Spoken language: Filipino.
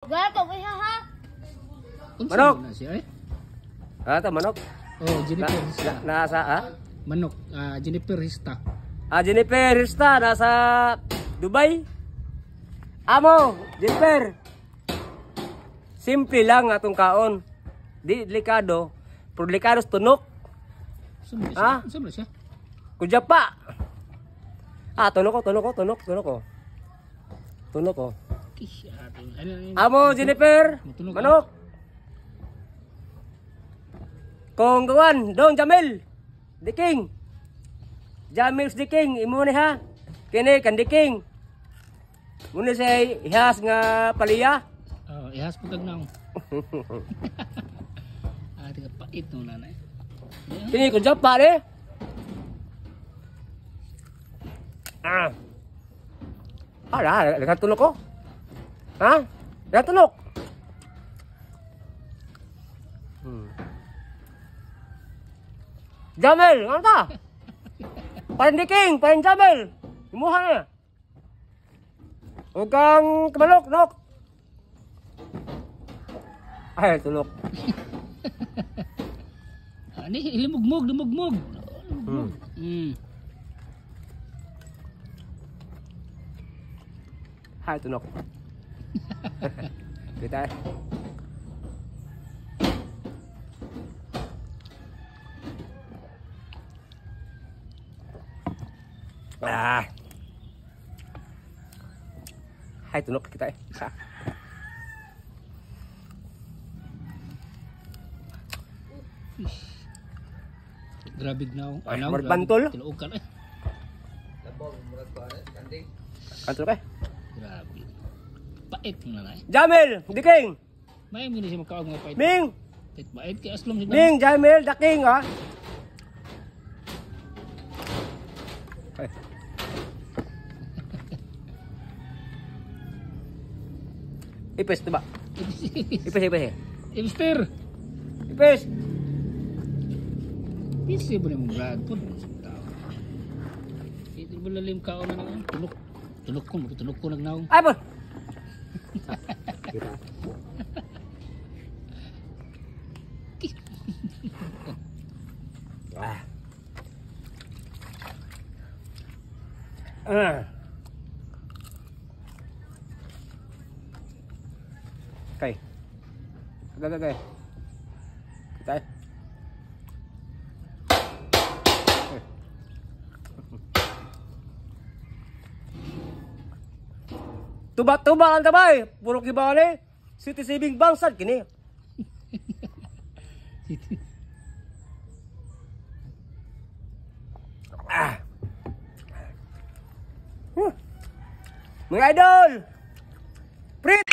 Gato kay ha. Manok. Ata manok. Oh, Jennifer Hista. Nasa Manok, Jennifer Hista. Jennifer Hista nasa Dubai. Amo, Jennifer. Simple lang atong kaon. Di delikado. Pero delikado tunok. Sumra siya. Kudya pa. Tunok ko. Amo, Jennifer. Manok. Kung gawan, dong Jamil. The King. Jamil's the King. Imo ni ha. Kini kan the King. Muna siya ihas nga paliya. Oh, ihas pagkag naong. Tiga pait no nanay. Kini kudya pa ni. Lihat tunok ko. Lihat tunok. Jamil, ano ta? Parin di King, parin Jamil. Imuha na. Huwag kang kamalok, nok. Ay, tunok. Ini lumugmog. Hai, tunok. Kita. Hai tunok kita. Grabe naong. Berbantol. Tiluukan eh. Kantul kah? Grabe. Pait mo nanay. Jamil, the King. May mo siya makaog nga pait. Ming. Pait kay aslom siya. Ming, Jamil, the King ha. Ipes tu ba? Ipes. Mister. Ipes. Bisa boleh memberat pun. Itu boleh lim kau nang tunuk ko nagnaong. Ay po. Okay. Okay. Kita. Tuba ang tabay. Puro kibali. City saving bangsad kini. Mga idol. Prit.